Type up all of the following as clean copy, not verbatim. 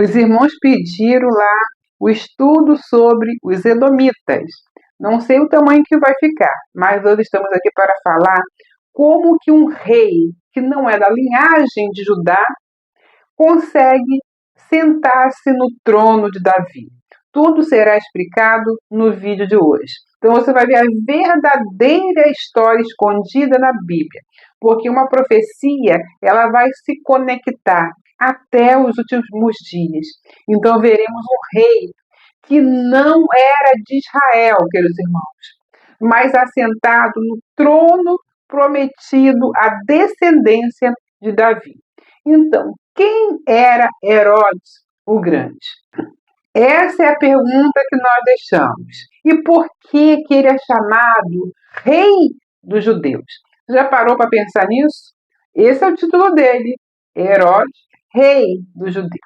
Os irmãos pediram lá o estudo sobre os edomitas. Não sei o tamanho que vai ficar, mas hoje estamos aqui para falar como que um rei que não é da linhagem de Judá consegue sentar-se no trono de Davi. Tudo será explicado no vídeo de hoje. Então você vai ver a verdadeira história escondida na Bíblia, porque uma profecia ela vai se conectar até os últimos dias. Então veremos um rei que não era de Israel, queridos irmãos, mas assentado no trono prometido à descendência de Davi. Então, quem era Herodes o Grande? Essa é a pergunta que nós deixamos. E por que ele é chamado Rei dos Judeus? Já parou para pensar nisso? Esse é o título dele, Herodes, Rei dos Judeus.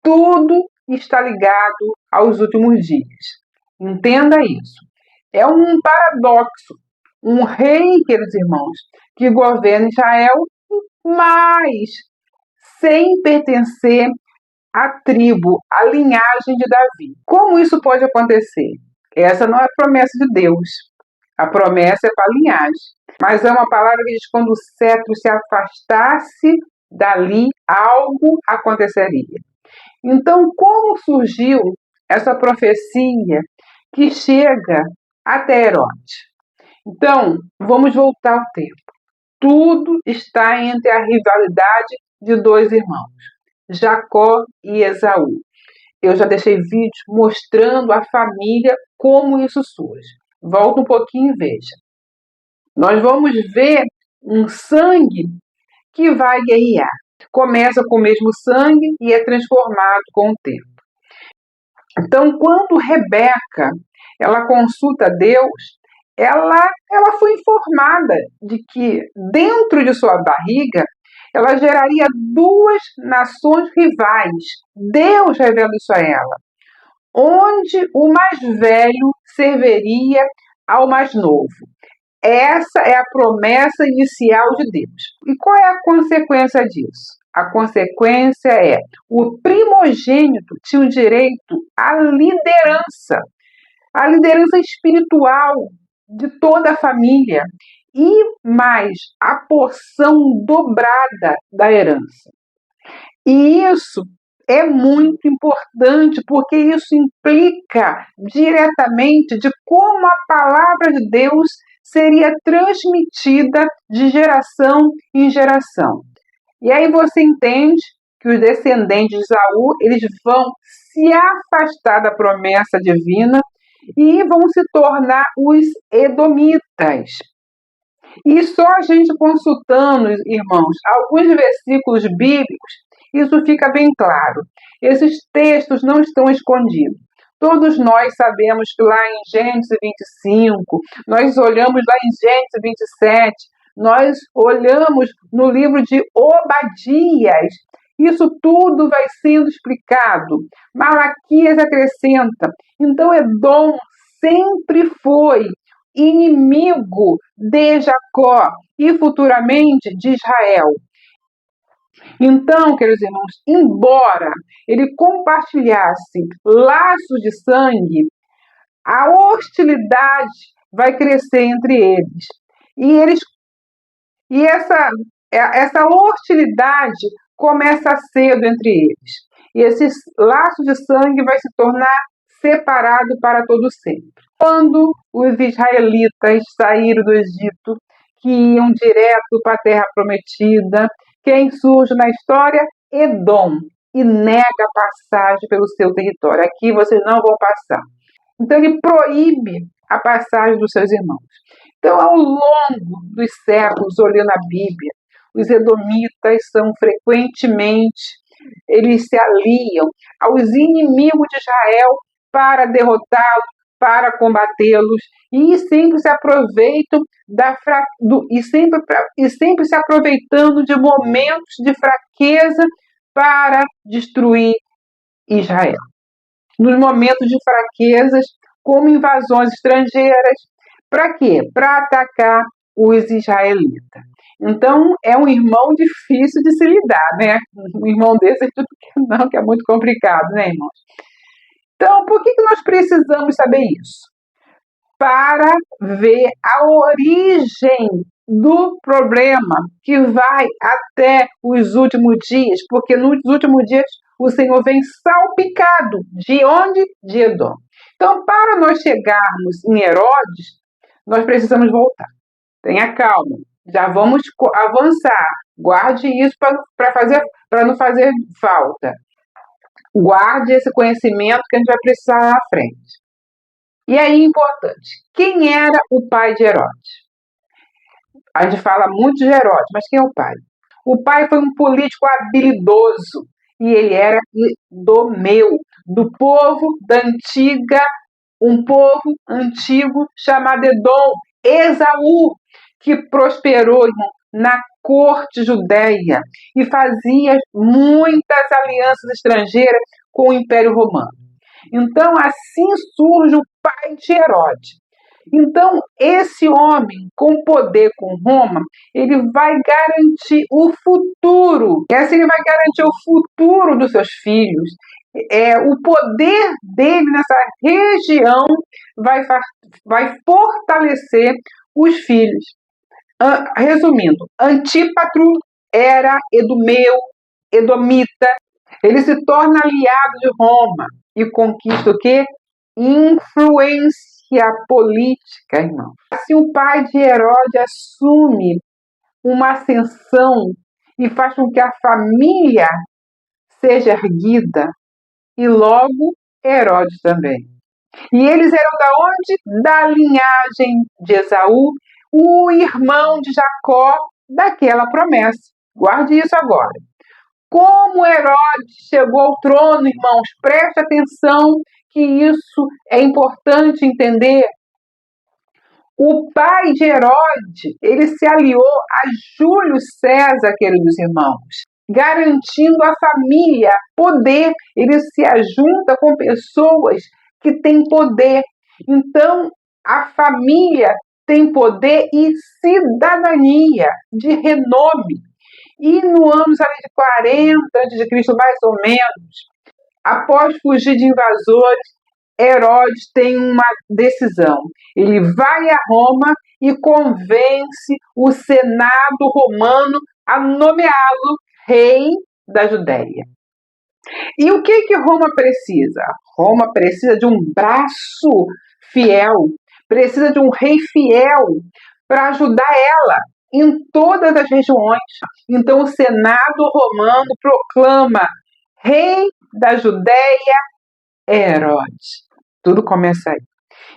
Tudo está ligado aos últimos dias. Entenda isso. É um paradoxo. Um rei, queridos irmãos, que governa Israel, mas sem pertencer à tribo, à linhagem de Davi. Como isso pode acontecer? Essa não é a promessa de Deus. A promessa é para a linhagem. Mas é uma palavra que diz que quando o cetro se afastasse dali, algo aconteceria. Então, como surgiu essa profecia que chega até Herodes? Então, vamos voltar ao tempo. Tudo está entre a rivalidade de dois irmãos, Jacó e Esaú. Eu já deixei vídeos mostrando a família como isso surge. Volta um pouquinho e veja. Nós vamos ver um sangue que vai guerrear. Começa com o mesmo sangue e é transformado com o tempo. Então, quando Rebeca ela consulta Deus, ela foi informada de que dentro de sua barriga ela geraria duas nações rivais. Deus revela isso a ela, onde o mais velho serviria ao mais novo. Essa é a promessa inicial de Deus. E qual é a consequência disso? A consequência é o primogênito tinha o direito à liderança espiritual de toda a família e mais a porção dobrada da herança. E isso é muito importante porque isso implica diretamente de como a palavra de Deus seria transmitida de geração em geração. E aí você entende que os descendentes de Esaú, eles vão se afastar da promessa divina e vão se tornar os edomitas. E só a gente consultando, irmãos, alguns versículos bíblicos, isso fica bem claro. Esses textos não estão escondidos. Todos nós sabemos que lá em Gênesis 25, nós olhamos lá em Gênesis 27, nós olhamos no livro de Obadias. Isso tudo vai sendo explicado. Malaquias acrescenta. Então, Edom sempre foi inimigo de Jacó e futuramente de Israel. Então, queridos irmãos, embora ele compartilhasse laços de sangue, a hostilidade vai crescer entre eles. E essa hostilidade começa cedo entre eles. E esse laço de sangue vai se tornar separado para todo sempre. Quando os israelitas saíram do Egito, que iam direto para a terra prometida, quem surge na história? Edom, e nega a passagem pelo seu território. Aqui vocês não vão passar. Então ele proíbe a passagem dos seus irmãos. Então, ao longo dos séculos, olhando a Bíblia, os edomitas são frequentemente, eles se aliam aos inimigos de Israel para derrotá-los, para combatê-los, e sempre se aproveitam sempre se aproveitando de momentos de fraqueza para destruir Israel. Nos momentos de fraquezas, como invasões estrangeiras, para quê? Para atacar os israelitas. Então, é um irmão difícil de se lidar, né? Um irmão desse não, que é muito complicado, né, irmãos? Então, por que nós precisamos saber isso? Para ver a origem do problema que vai até os últimos dias, porque nos últimos dias o Senhor vem salpicado. De onde? De Edom. Então, para nós chegarmos em Herodes, nós precisamos voltar. Tenha calma, já vamos avançar. Guarde isso para não fazer falta. Guarde esse conhecimento que a gente vai precisar lá na frente. E aí, importante, quem era o pai de Herodes? A gente fala muito de Herodes, mas quem é o pai? O pai foi um político habilidoso e ele era do povo da antiga, um povo antigo chamado Edom, Esaú, que prosperou, irmão, na corte judeia e fazia muitas alianças estrangeiras com o Império Romano. Então, assim surge o pai de Herodes. Então, esse homem com poder com Roma, ele vai garantir o futuro. E assim ele vai garantir o futuro dos seus filhos. O poder dele nessa região vai fortalecer os filhos. Resumindo, Antípatro era edomita. Ele se torna aliado de Roma e conquista o quê? Influência política, irmão. Assim, o pai de Herodes assume uma ascensão e faz com que a família seja erguida, e logo Herodes também. E eles eram da onde? Da linhagem de Esaú, o irmão de Jacó, daquela promessa. Guarde isso agora. Como Herodes chegou ao trono, irmãos, preste atenção que isso é importante entender. O pai de Herodes, ele se aliou a Júlio César, queridos irmãos, garantindo à família poder. Ele se ajunta com pessoas que têm poder. Então, a família tem poder e cidadania de renome. E no ano de 40 a.C., mais ou menos, após fugir de invasores, Herodes tem uma decisão. Ele vai a Roma e convence o Senado romano a nomeá-lo rei da Judéia. E o que Roma precisa? Roma precisa de um braço fiel, precisa de um rei fiel para ajudar ela em todas as regiões. Então o Senado romano proclama rei da Judéia Herodes. Tudo começa aí.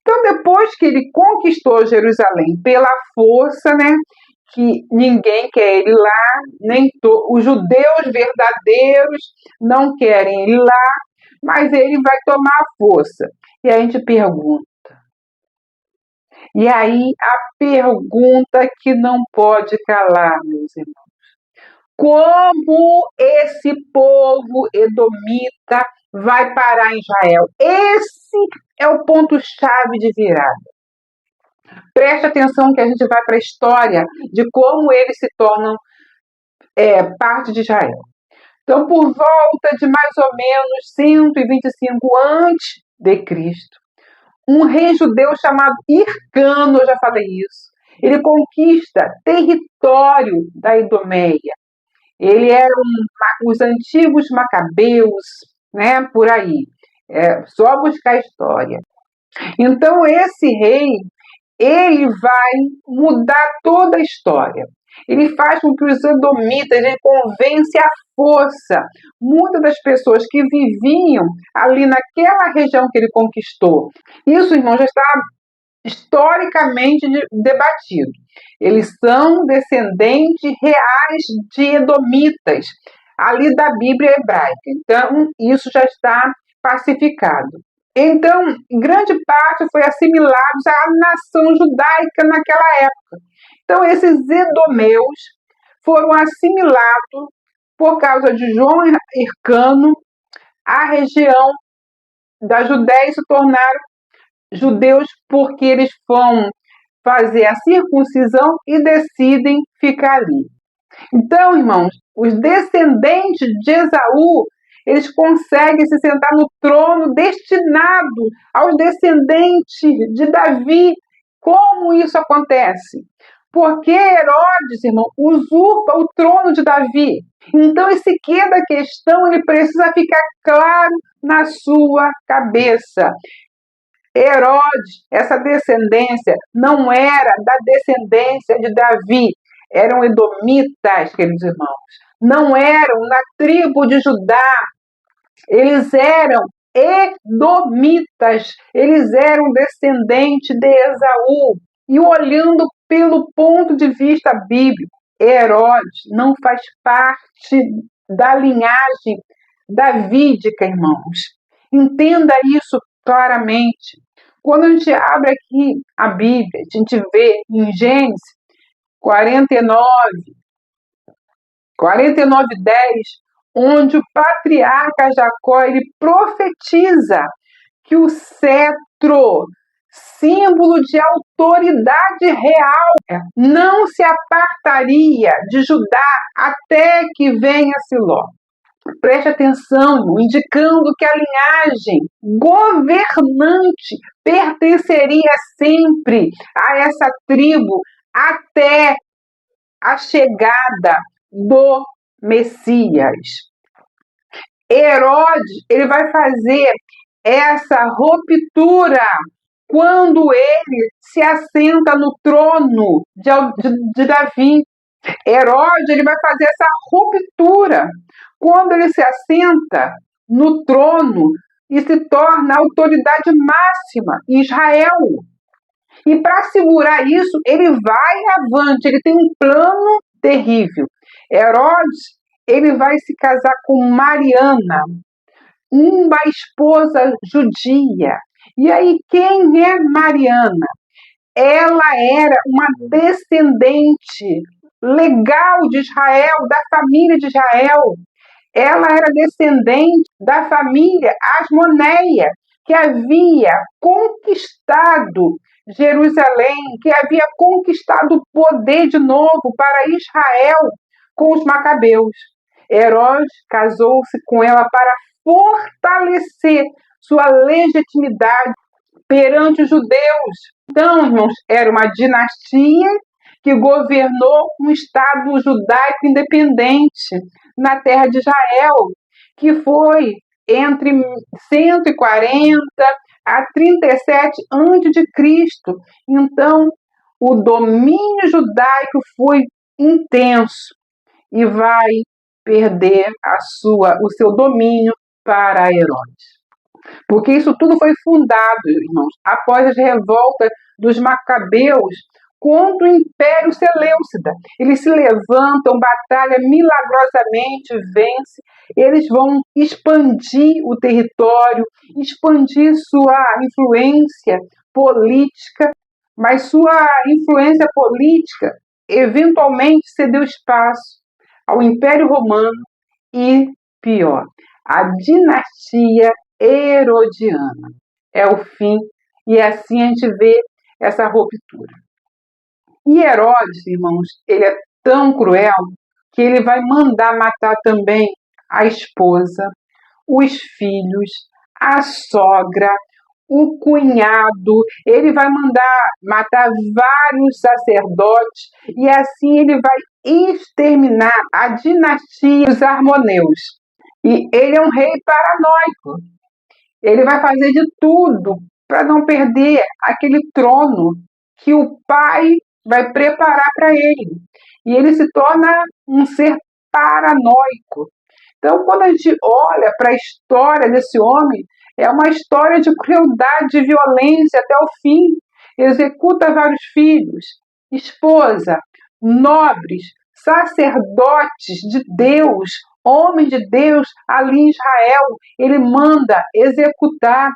Então, depois que ele conquistou Jerusalém pela força, né, que ninguém quer ele lá, nem os judeus verdadeiros não querem ele lá, mas ele vai tomar a força. E a gente pergunta. E aí, a pergunta que não pode calar, meus irmãos. Como esse povo edomita vai parar em Israel? Esse é o ponto-chave de virada. Preste atenção que a gente vai para a história de como eles se tornam parte de Israel. Então, por volta de mais ou menos 125 a.C., um rei judeu chamado Hircano, eu já falei isso, ele conquista território da Idumeia. Ele era os antigos macabeus, né, por aí. Só buscar a história. Então, esse rei, ele vai mudar toda a história. Ele faz com que os edomitas, ele convence à força muitas das pessoas que viviam ali naquela região que ele conquistou. Isso, irmão, já está historicamente debatido. Eles são descendentes reais de edomitas, ali da Bíblia hebraica. Então, isso já está pacificado. Então, grande parte foi assimilados à nação judaica naquela época. Então, esses edomeus foram assimilados por causa de João Hircano à região da Judéia e se tornaram judeus porque eles fazer a circuncisão e decidem ficar ali. Então, irmãos, os descendentes de Esaú, eles conseguem se sentar no trono destinado aos descendentes de Davi. Como isso acontece? Porque Herodes, irmão, usurpa o trono de Davi. Então, esse quê da questão, ele precisa ficar claro na sua cabeça. Herodes, essa descendência, não era da descendência de Davi. Eram edomitas, queridos irmãos. Não eram da tribo de Judá. Eles eram edomitas. Eles eram descendentes de Esaú. E olhando pelo ponto de vista bíblico, Herodes não faz parte da linhagem davídica, irmãos. Entenda isso claramente. Quando a gente abre aqui a Bíblia, a gente vê em Gênesis 49:10, onde o patriarca Jacó ele profetiza que o cetro, símbolo de autoridade real, não se apartaria de Judá até que venha Siló. Preste atenção, indicando que a linhagem governante pertenceria sempre a essa tribo até a chegada do Messias. Herodes, ele vai fazer essa ruptura quando ele se assenta no trono de Davi. Herodes, ele vai fazer essa ruptura quando ele se assenta no trono e se torna a autoridade máxima em Israel. E para segurar isso, ele vai avante, ele tem um plano terrível. Herodes, ele vai se casar com Mariana, uma esposa judia. E aí, quem é Mariana? Ela era uma descendente legal de Israel, da família de Israel. Ela era descendente da família Asmoneia, que havia conquistado Jerusalém, que havia conquistado o poder de novo para Israel com os macabeus. Herodes casou-se com ela para fortalecer sua legitimidade perante os judeus. Então, irmãos, era uma dinastia que governou um estado judaico independente na terra de Israel, que foi entre 140 a 37 a.C. Então, o domínio judaico foi intenso e vai perder o seu domínio para Herodes. Porque isso tudo foi fundado, irmãos, após as revoltas dos macabeus contra o Império Seleucida. Eles se levantam, batalha milagrosamente, vence. Eles vão expandir o território, expandir sua influência política, mas sua influência política eventualmente cedeu espaço ao Império Romano e, pior, a dinastia herodiana. É o fim, e assim a gente vê essa ruptura. E Herodes, irmãos, ele é tão cruel que ele vai mandar matar também a esposa, os filhos, a sogra, o cunhado. Ele vai mandar matar vários sacerdotes e assim ele vai exterminar a dinastia dos Armoneus. E ele é um rei paranoico. Ele vai fazer de tudo para não perder aquele trono que o pai vai preparar para ele. E ele se torna um ser paranoico. Então, quando a gente olha para a história desse homem, é uma história de crueldade, de violência até o fim. Executa vários filhos, esposa, nobres, sacerdotes de Deus, homens de Deus ali em Israel. Ele manda executar,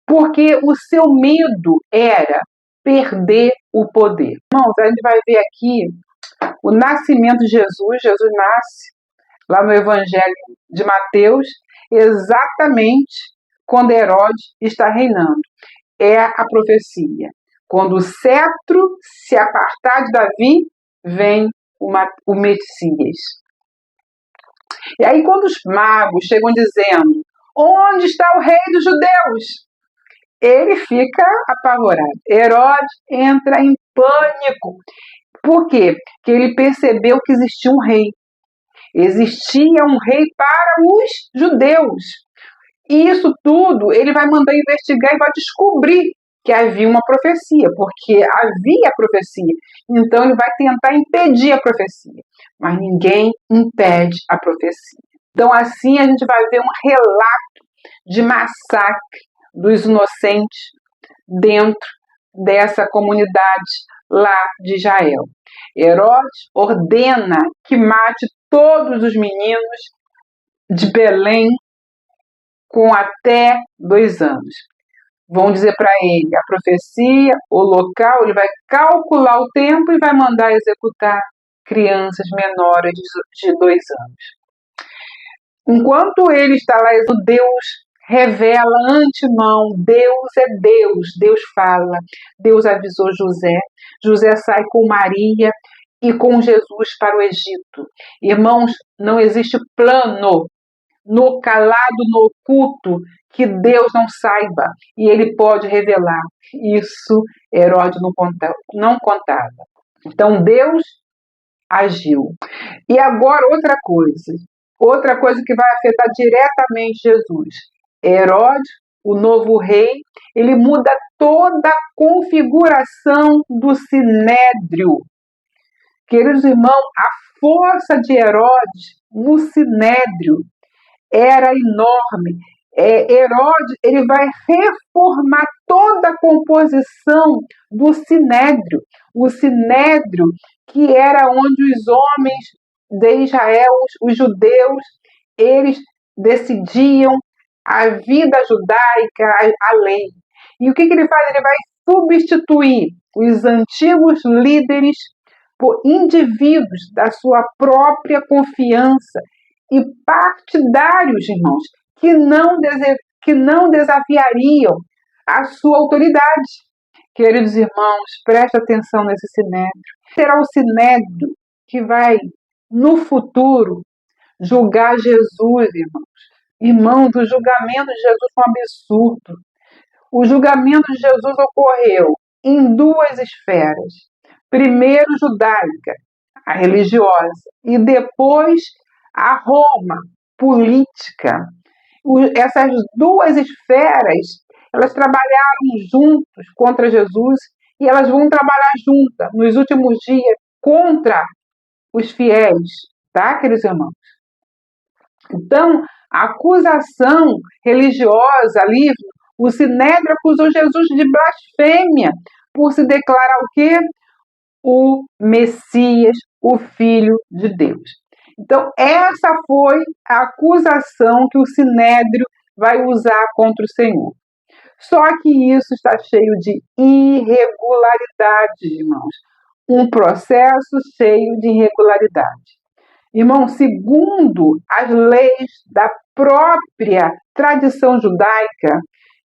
porque o seu medo era perder o poder. Irmãos, a gente vai ver aqui o nascimento de Jesus. Jesus nasce lá no Evangelho de Mateus, exatamente quando Herodes está reinando. É a profecia. Quando o cetro se apartar de Davi, vem o Messias. E aí, quando os magos chegam dizendo: onde está o rei dos judeus? Ele fica apavorado. Herodes entra em pânico. Por quê? Porque ele percebeu que existia um rei. Existia um rei para os judeus. E isso tudo ele vai mandar investigar e vai descobrir que havia uma profecia, porque havia profecia. Então ele vai tentar impedir a profecia, mas ninguém impede a profecia. Então assim a gente vai ver um relato de massacre dos inocentes dentro dessa comunidade lá de Israel. Herodes ordena que mate todos os meninos de Belém com até 2 anos. Vão dizer para ele a profecia, o local, ele vai calcular o tempo e vai mandar executar crianças menores de 2 anos. Enquanto ele está lá, Deus revela antemão, Deus é Deus, Deus fala, Deus avisou José, José sai com Maria e com Jesus para o Egito. Irmãos, não existe plano no calado, no oculto, que Deus não saiba e ele pode revelar. Isso Herodes não contava. Então Deus agiu. E agora outra coisa que vai afetar diretamente Jesus. Herodes, o novo rei, ele muda toda a configuração do sinédrio. Queridos irmãos, a força de Herodes no sinédrio era enorme. Herodes ele vai reformar toda a composição do sinédrio. O sinédrio que era onde os homens de Israel, os judeus, eles decidiam a vida judaica, a lei. E o que ele faz? Ele vai substituir os antigos líderes por indivíduos da sua própria confiança e partidários, irmãos, que não desafiariam a sua autoridade. Queridos irmãos, preste atenção nesse sinédrio. Será o sinédrio que vai, no futuro, julgar Jesus, irmãos. Irmãos, o julgamento de Jesus foi um absurdo. O julgamento de Jesus ocorreu em 2 esferas. Primeiro, judaica, a religiosa, e depois a Roma, política. Essas 2 esferas, elas trabalharam juntos contra Jesus e elas vão trabalhar juntas nos últimos dias contra os fiéis, tá, queridos irmãos? Então, a acusação religiosa ali, o sinédrio acusou Jesus de blasfêmia por se declarar o quê? O Messias, o Filho de Deus. Então, essa foi a acusação que o sinédrio vai usar contra o Senhor. Só que isso está cheio de irregularidades, irmãos. Um processo cheio de irregularidade. Irmão, segundo as leis da própria tradição judaica,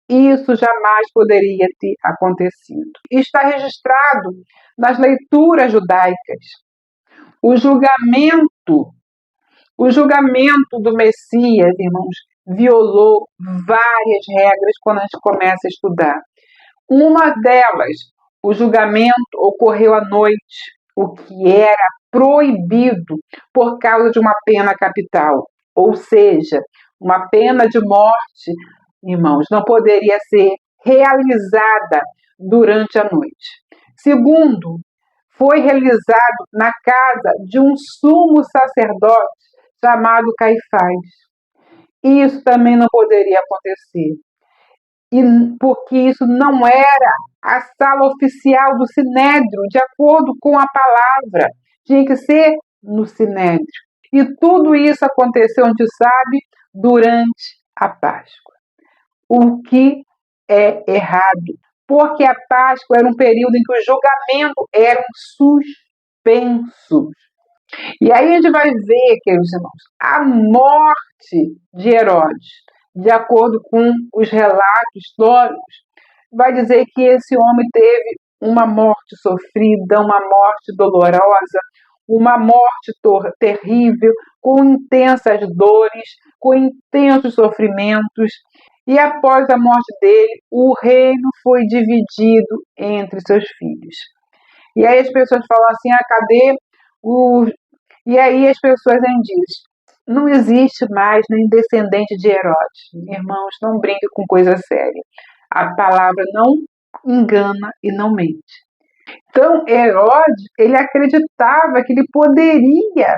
isso jamais poderia ter acontecido. Está registrado nas leituras judaicas. O julgamento do Messias, irmãos, violou várias regras quando a gente começa a estudar. Uma delas, o julgamento ocorreu à noite, o que era proibido por causa de uma pena capital, ou seja, uma pena de morte, irmãos, não poderia ser realizada durante a noite. Segundo, foi realizado na casa de um sumo sacerdote chamado Caifás. Isso também não poderia acontecer, porque isso não era a sala oficial do sinédrio, de acordo com a palavra. Tinha que ser no sinédrio. E tudo isso aconteceu, a gente sabe, durante a Páscoa. O que é errado, porque a Páscoa era um período em que os julgamentos eram suspensos. E aí a gente vai ver, queridos irmãos, a morte de Herodes, de acordo com os relatos históricos, vai dizer que esse homem teve uma morte sofrida, uma morte dolorosa, uma morte terrível, com intensas dores, com intensos sofrimentos. E após a morte dele, o reino foi dividido entre seus filhos. E aí as pessoas falam assim, cadê o... E aí as pessoas dizem, não existe mais nem descendente de Herodes. Irmãos, não brinque com coisa séria. A palavra não engana e não mente. Então, Herodes, ele acreditava que ele poderia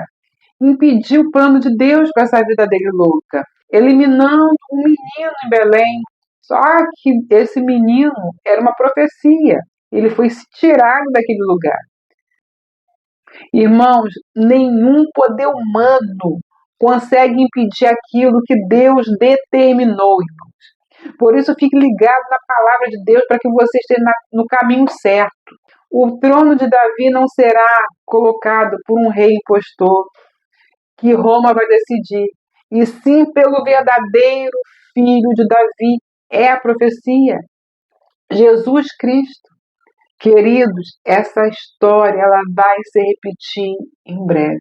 impedir o plano de Deus com essa vida dele louca, eliminando um menino em Belém. Só que esse menino era uma profecia. Ele foi tirado daquele lugar. Irmãos, nenhum poder humano consegue impedir aquilo que Deus determinou, irmãos. Por isso, fique ligado na palavra de Deus para que você esteja no caminho certo. O trono de Davi não será colocado por um rei impostor que Roma vai decidir, e sim pelo verdadeiro filho de Davi. É a profecia, Jesus Cristo. Queridos, essa história ela vai se repetir em breve.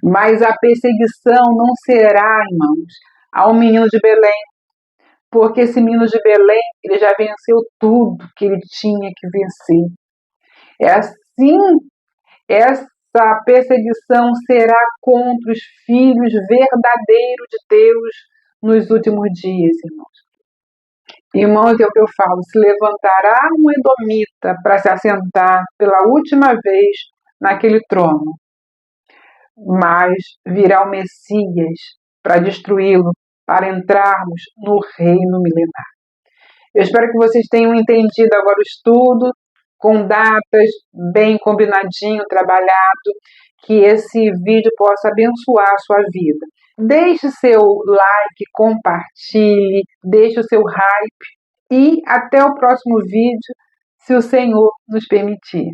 Mas a perseguição não será, irmãos, ao menino de Belém, porque esse menino de Belém ele já venceu tudo que ele tinha que vencer. É assim, essa perseguição será contra os filhos verdadeiros de Deus nos últimos dias, irmãos. Irmãos, é o que eu falo, se levantará um edomita para se assentar pela última vez naquele trono, mas virá o Messias para destruí-lo, para entrarmos no reino milenar. Eu espero que vocês tenham entendido agora o estudo, com datas, bem combinadinho, trabalhado, que esse vídeo possa abençoar a sua vida. Deixe seu like, compartilhe, deixe o seu hype e até o próximo vídeo, se o Senhor nos permitir.